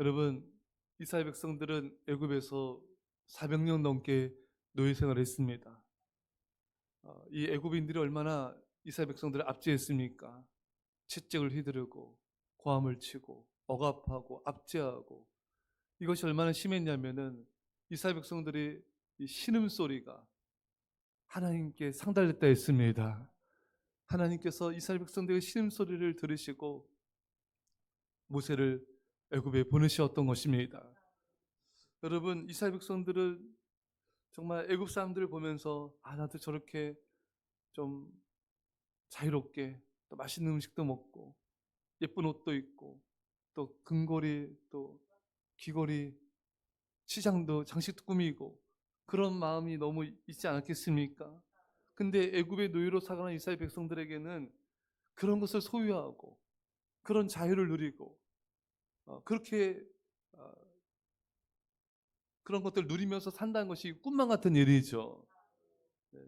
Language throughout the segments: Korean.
여러분, 이스라엘 백성들은 애굽에서 400년 넘게 노예 생활을 했습니다. 이 애굽인들이 얼마나 이스라엘 백성들을 압제했습니까? 채찍을 휘두르고 고함을 치고 억압하고 압제하고, 이것이 얼마나 심했냐면은 이스라엘 백성들이 이 신음소리가 하나님께 상달됐다 했습니다. 하나님께서 이스라엘 백성들의 신음소리를 들으시고 모세를 애굽에 보내셨던 것입니다. 여러분, 이스라엘 백성들은 정말 애굽 사람들을 보면서 나도 저렇게 좀 자유롭게 또 맛있는 음식도 먹고 예쁜 옷도 입고 또 금고리 또 귀걸이 시장도 장식도 꾸미고 그런 마음이 너무 있지 않았겠습니까? 근데 애굽의 노예로 살아가는 이스라엘 백성들에게는 그런 것을 소유하고 그런 자유를 누리고 그렇게 어, 그런 것들을 누리면서 산다는 것이 꿈만 같은 일이죠. 네.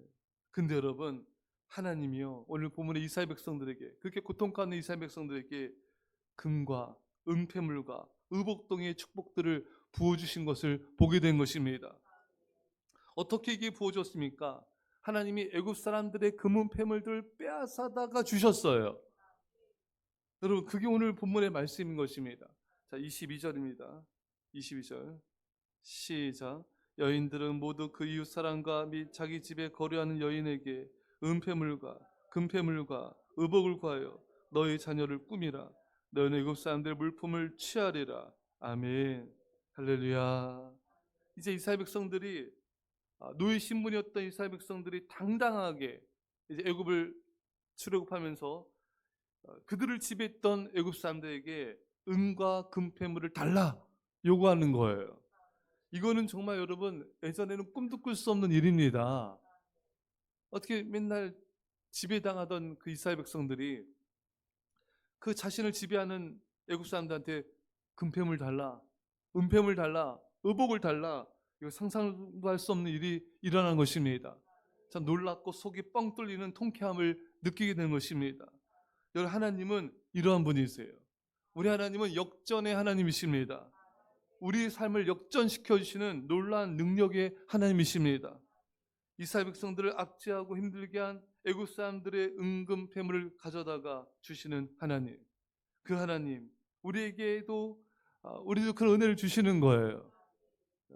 근데 여러분, 하나님이요 오늘 본문의 이스라엘 백성들에게, 그렇게 고통받는 이스라엘 백성들에게 금과 은폐물과 의복동의 축복들을 부어주신 것을 보게 된 것입니다. 어떻게 이게 부어졌습니까? 하나님이 애굽 사람들의 금은폐물들을 빼앗아다가 주셨어요. 여러분, 그게 오늘 본문의 말씀인 것입니다. 자, 22절입니다. 22절 시작. 여인들은 모두 그 이웃 사람과 및 자기 집에 거류하는 여인에게 은폐물과 금폐물과 의복을 구하여 너희 자녀를 꾸미라. 너희는 애굽 사람들의 물품을 취하리라. 아멘. 할렐루야. 이제 이스라엘 백성들이 노예 신분이었던 이스라엘 백성들이 당당하게 이제 애굽을 출애굽하면서 그들을 지배했던 애굽 사람들에게 은과 금폐물을 달라 요구하는 거예요. 이거는 정말 여러분 예전에는 꿈도 꿀 수 없는 일입니다. 어떻게 맨날 지배당하던 그 이스라엘 백성들이 그 자신을 지배하는 애굽 사람들한테 금폐물 달라, 은폐물 달라, 의복을 달라, 이거 상상도 할 수 없는 일이 일어난 것입니다. 참 놀랍고 속이 뻥 뚫리는 통쾌함을 느끼게 되는 것입니다. 여러분, 하나님은 이러한 분이세요. 우리 하나님은 역전의 하나님이십니다. 우리의 삶을 역전시켜 주시는 놀라운 능력의 하나님이십니다. 이스라엘 백성들을 압제하고 힘들게 한 애굽 사람들의 은금폐물을 가져다가 주시는 하나님, 그 하나님 우리에게도 우리도 그런 은혜를 주시는 거예요.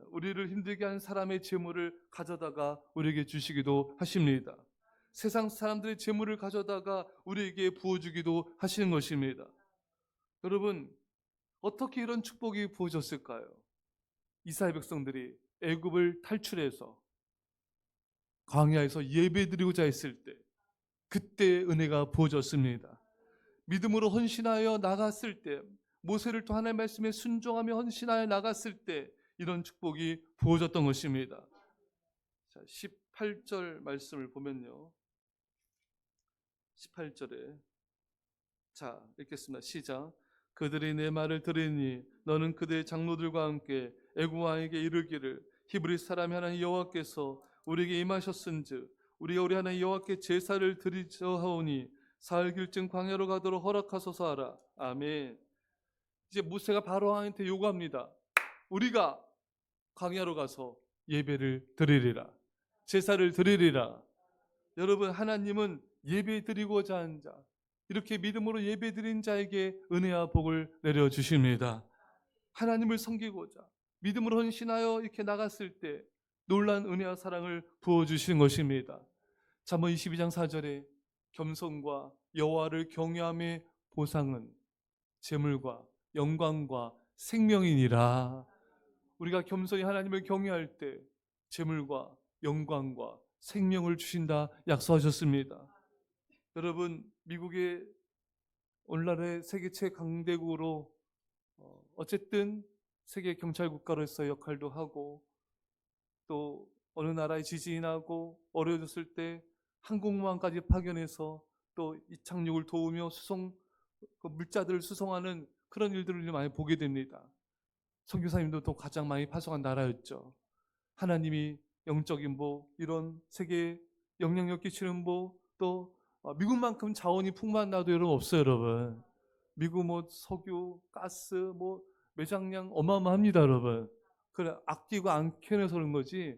우리를 힘들게 한 사람의 재물을 가져다가 우리에게 주시기도 하십니다. 세상 사람들의 재물을 가져다가 우리에게 부어주기도 하시는 것입니다. 여러분, 어떻게 이런 축복이 부어졌을까요? 이스라엘 백성들이 애굽을 탈출해서 광야에서 예배드리고자 했을 때, 그때 은혜가 부어졌습니다. 믿음으로 헌신하여 나갔을 때, 모세를 또 하나님의 말씀에 순종하며 헌신하여 나갔을 때 이런 축복이 부어졌던 것입니다. 자, 18절 말씀을 보면요, 18절에 자 읽겠습니다. 시작. 그들이 내 말을 들으니 너는 그들의 장로들과 함께 애굽 왕에게 이르기를 히브리 사람이 하나님 여호와께서 우리에게 임하셨은즉 우리가 우리 하나님 여호와께 제사를 드리자 하오니 사흘길쯤 광야로 가도록 허락하소서 하라. 아멘. 이제 모세가 바로 왕한테 요구합니다. 우리가 광야로 가서 예배를 드리리라, 제사를 드리리라. 여러분, 하나님은 예배 드리고자 하는 자, 이렇게 믿음으로 예배 드린 자에게 은혜와 복을 내려주십니다. 하나님을 섬기고자 믿음으로 헌신하여 이렇게 나갔을 때 놀란 은혜와 사랑을 부어주신 것입니다. 잠언 22장 4절에 겸손과 여호와를 경외함의 보상은 재물과 영광과 생명이니라. 우리가 겸손히 하나님을 경외할 때 재물과 영광과 생명을 주신다 약속하셨습니다. 여러분, 미국의 오늘날의 세계 최강대국으로 어쨌든 세계 경찰 국가로서 역할도 하고, 또 어느 나라의 지진이 나고 어려워졌을 때 항공모함까지 파견해서 또 이착륙을 도우며 물자들을 수송하는 그런 일들을 많이 보게 됩니다. 선교사님도 또 가장 많이 파송한 나라였죠. 하나님이 영적인 복, 이런 세계에 영향력 끼치는 복, 또 미국만큼 자원이 풍부한 나라도 여러분 없어요, 여러분. 미국 석유, 가스, 매장량 어마어마합니다, 여러분. 그래 아끼고 안 캐내서 그런 거지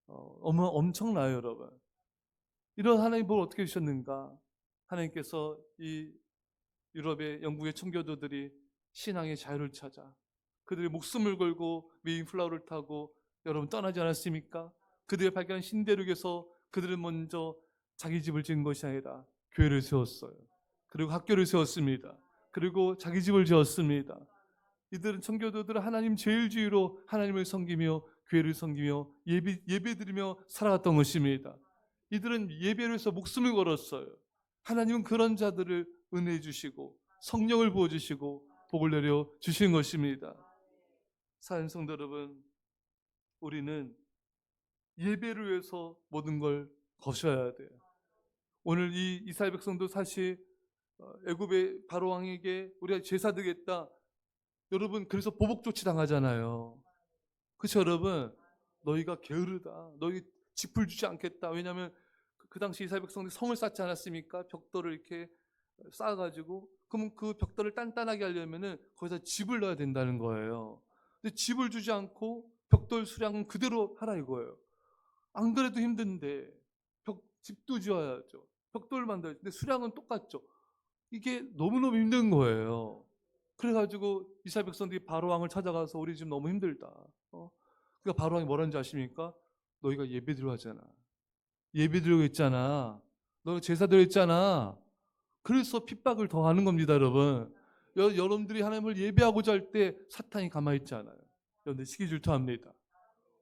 엄청나요, 여러분. 이런 하나님 뭘 어떻게 주셨는가? 하나님께서 이 유럽의 영국의 청교도들이 신앙의 자유를 찾아 그들이 목숨을 걸고 메인플라워를 타고 여러분 떠나지 않았습니까? 그들의 발견한 신대륙에서 그들은 먼저 자기 집을 지은 것이 아니라 교회를 세웠어요. 그리고 학교를 세웠습니다. 그리고 자기 집을 지었습니다. 이들은 청교도들은 하나님 제일주의로 하나님을 섬기며 교회를 섬기며 예배드리며 살아갔던 것입니다. 이들은 예배를 위해서 목숨을 걸었어요. 하나님은 그런 자들을 은혜해 주시고 성령을 부어주시고 복을 내려 주신 것입니다. 사랑하는 성도 여러분, 우리는 예배를 위해서 모든 걸 거셔야 돼요. 오늘 이 이스라엘 백성도 사실 애굽의 바로 왕에게 우리가 제사 드리겠다. 여러분 그래서 보복 조치 당하잖아요. 그렇죠 여러분? 너희가 게으르다. 너희 짚을 주지 않겠다. 왜냐하면 그 당시 이스라엘 백성들이 성을 쌓지 않았습니까? 벽돌을 이렇게 쌓아가지고 그러면 그 벽돌을 단단하게 하려면은 거기다 집을 넣어야 된다는 거예요. 근데 집을 주지 않고 벽돌 수량은 그대로 하라 이거예요. 안 그래도 힘든데 집도 지어야죠. 벽돌을 만들어야죠. 근데 수량은 똑같죠. 이게 너무너무 힘든 거예요. 그래가지고 이스라엘 백성들이 바로 왕을 찾아가서 우리 지금 너무 힘들다. 그러니까 바로 왕이 뭐라는지 아십니까? 너희가 예배드려 하잖아. 예배드리고 있잖아. 너 제사드려 있잖아. 그래서 핍박을 더 하는 겁니다, 여러분. 여러분들이 하나님을 예배하고자 할 때 사탄이 가만히 있지 않아요. 여러분들 시기질투합니다.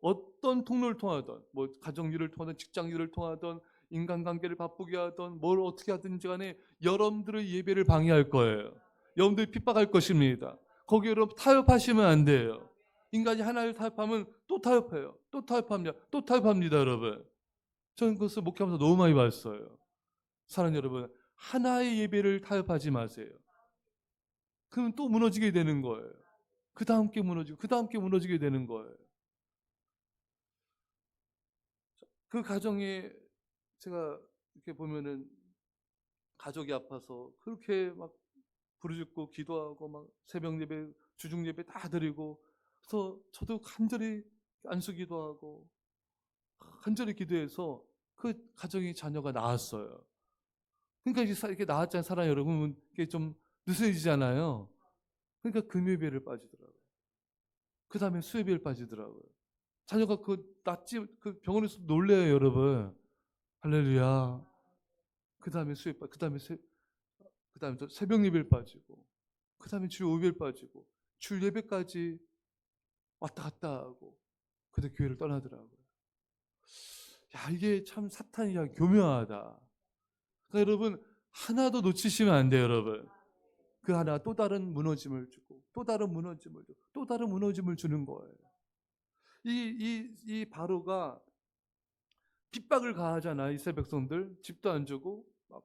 어떤 통로를 통하든 뭐 가정일을 통하든 직장일을 통하든 인간관계를 바쁘게 하든 뭘 어떻게 하든지 간에 여러분들의 예배를 방해할 거예요. 여러분들이 핍박할 것입니다. 거기에 여러분 타협하시면 안 돼요. 인간이 하나를 타협하면 또 타협해요. 또 타협합니다. 또 타협합니다, 여러분. 저는 그것을 목회하면서 너무 많이 봤어요. 사랑하는 여러분, 하나의 예배를 타협하지 마세요. 그러면 또 무너지게 되는 거예요. 그 다음 게 무너지고 그 다음 게 무너지게 되는 거예요. 그 가정에 제가 이렇게 보면은 가족이 아파서 그렇게 막 부르짖고 기도하고 막 새벽 예배, 주중 예배 다 드리고 그래서 저도 간절히 안수 기도하고 간절히 기도해서 그 가정의 자녀가 나았어요. 그러니까 이렇게 나았잖아요. 사람 여러분 이게 좀 느슨해지잖아요. 그러니까 금요예배를 빠지더라고요. 그 다음에 수요예배를 빠지더라고요. 자녀가 그 병원에서 놀래요, 여러분. 할렐루야. 그 다음에 수요예배, 그 다음에 새벽 예배를 빠지고, 그 다음에 주 5일 빠지고, 주 예배까지 왔다 갔다 하고, 그때 교회를 떠나더라고요. 야, 이게 참 사탄이 교묘하다. 그러니까 여러분, 하나도 놓치시면 안 돼요, 여러분. 그 하나 또 다른 무너짐을 주고, 또 다른 무너짐을 주고, 또 다른 무너짐을 주는 거예요. 이 바로가 핍박을 가하잖아. 이스라엘 백성들 집도 안 주고 막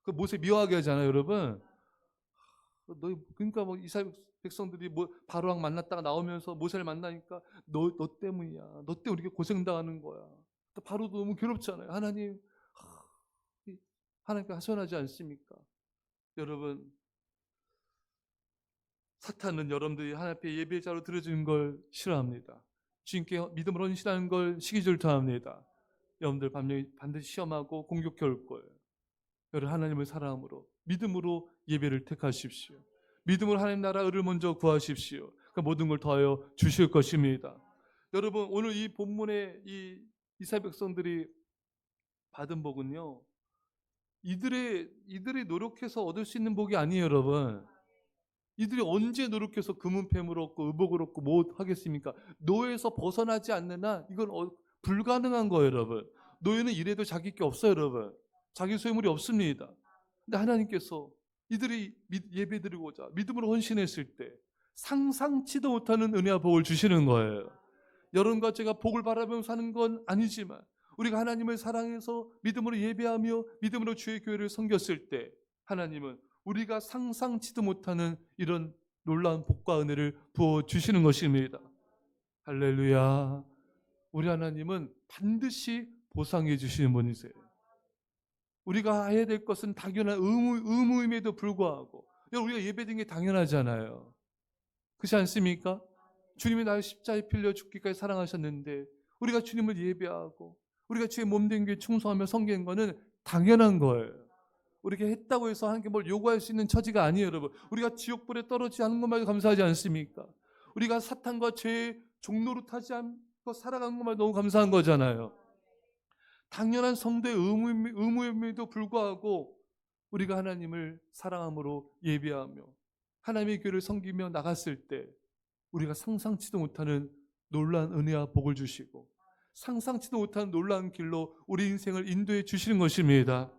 그 모세 미워하게 하잖아요, 여러분. 너희 그러니까 뭐 이스라엘 백성들이 뭐 바로 왕 만났다가 나오면서 모세를 만나니까 너 때문이야. 너 때문에 우리가 고생당하는 거야. 또 바로도 너무 괴롭잖아요. 하나님께 하소연하지 않습니까? 여러분, 사탄은 여러분들이 하나님 앞에 예배자로 드려지는 걸 싫어합니다. 주님께 믿음으로 헌신하는 걸 시기질투합니다. 여러분들 반드시 시험하고 공격해 올 거예요. 여러분 하나님을 사랑함으로 믿음으로 예배를 택하십시오. 믿음으로 하나님 나라 의를 먼저 구하십시오. 그 모든 걸 더하여 주실 것입니다. 여러분 오늘 이 본문의 이 이스라엘 백성들이 받은 복은요. 이들이 노력해서 얻을 수 있는 복이 아니에요, 여러분. 이들이 언제 노력해서 금은패물 얻고 의복을 얻고 뭐 하겠습니까? 노예에서 벗어나지 않는 한 이건 불가능한 거예요, 여러분. 노예는 이래도 자기 게 없어요, 여러분. 자기 소유물이 없습니다. 근데 하나님께서 이들이 예배드리고자 믿음으로 헌신했을 때 상상치도 못하는 은혜와 복을 주시는 거예요. 여러분과 제가 복을 바라보며 사는 건 아니지만 우리가 하나님을 사랑해서 믿음으로 예배하며 믿음으로 주의 교회를 섬겼을 때 하나님은 우리가 상상치도 못하는 이런 놀라운 복과 은혜를 부어주시는 것입니다. 할렐루야. 우리 하나님은 반드시 보상해 주시는 분이세요. 우리가 해야 될 것은 당연한 의무임에도 불구하고 우리가 예배드리는 게 당연하잖아요. 그렇지 않습니까? 주님이 나를 십자가에 빌려 죽기까지 사랑하셨는데 우리가 주님을 예배하고 우리가 주의 몸된 교회 충성하며 섬기는 것은 당연한 거예요. 우리가 했다고 해서 하나님께 뭘 요구할 수 있는 처지가 아니에요, 여러분. 우리가 지옥불에 떨어지지 않은 것만 감사하지 않습니까? 우리가 사탄과 죄의 종로로 타지 않고 살아가는 것만 너무 감사한 거잖아요. 당연한 성도의 의무임에도 불구하고 우리가 하나님을 사랑함으로 예배하며 하나님의 교회를 섬기며 나갔을 때 우리가 상상치도 못하는 놀라운 은혜와 복을 주시고 상상치도 못하는 놀라운 길로 우리 인생을 인도해 주시는 것입니다.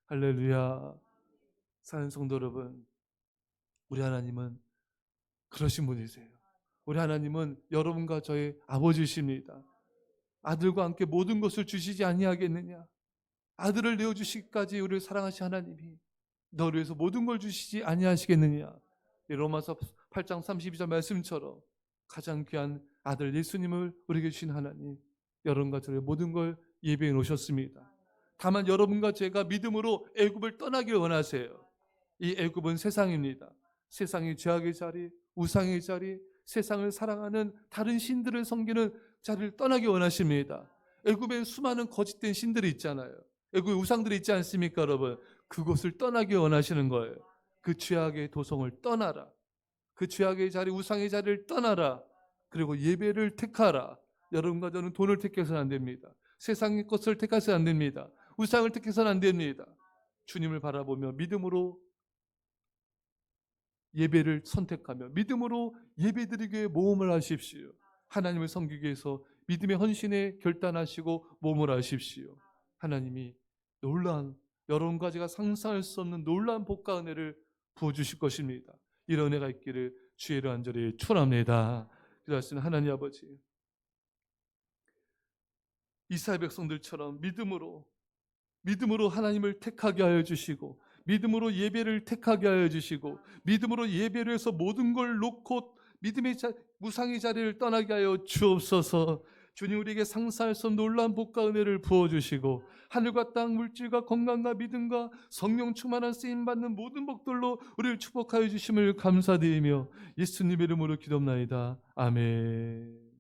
할렐루야. 사는 성도 여러분, 우리 하나님은 그러신 분이세요. 우리 하나님은 여러분과 저의 아버지십니다. 아들과 함께 모든 것을 주시지 아니하겠느냐. 아들을 내어주시기까지 우리를 사랑하신 하나님이 너를 위해서 모든 걸 주시지 아니하시겠느냐. 로마서 8장 32절 말씀처럼 가장 귀한 아들 예수님을 우리에게 주신 하나님, 여러분과 저의 모든 걸 예배해 놓으셨습니다. 다만 여러분과 제가 믿음으로 애굽을 떠나길 원하세요. 이 애굽은 세상입니다. 세상의 죄악의 자리, 우상의 자리, 세상을 사랑하는 다른 신들을 섬기는 자리를 떠나기 원하십니다. 애굽에 수많은 거짓된 신들이 있잖아요. 애굽에 우상들이 있지 않습니까, 여러분? 그곳을 떠나기 원하시는 거예요. 그 죄악의 도성을 떠나라. 그 죄악의 자리, 우상의 자리를 떠나라. 그리고 예배를 택하라. 여러분과 저는 돈을 택해서는 안 됩니다. 세상의 것을 택해서는 안 됩니다. 우상을 택해서는 안 됩니다. 주님을 바라보며 믿음으로 예배를 선택하며 믿음으로 예배드리기 위해 모험을 하십시오. 하나님을 섬기기 위해서 믿음의 헌신에 결단하시고 모험을 하십시오. 하나님이 놀라운, 여러분과 제가 상상할 수 없는 놀라운 복과 은혜를 부어주실 것입니다. 이런 은혜가 있기를 주의 이름으로 간절히 축원합니다. 그래서 하나님 아버지, 이스라엘 백성들처럼 믿음으로 하나님을 택하게 하여 주시고 믿음으로 예배를 택하게 하여 주시고 믿음으로 예배를 해서 모든 걸 놓고 믿음의 무상의 자리를 떠나게 하여 주옵소서. 주님, 우리에게 상상할 수 없는 놀라운 복과 은혜를 부어주시고 하늘과 땅, 물질과 건강과 믿음과 성령 충만한 쓰임받는 모든 복들로 우리를 축복하여 주심을 감사드리며 예수님 이름으로 기도합나이다. 아멘.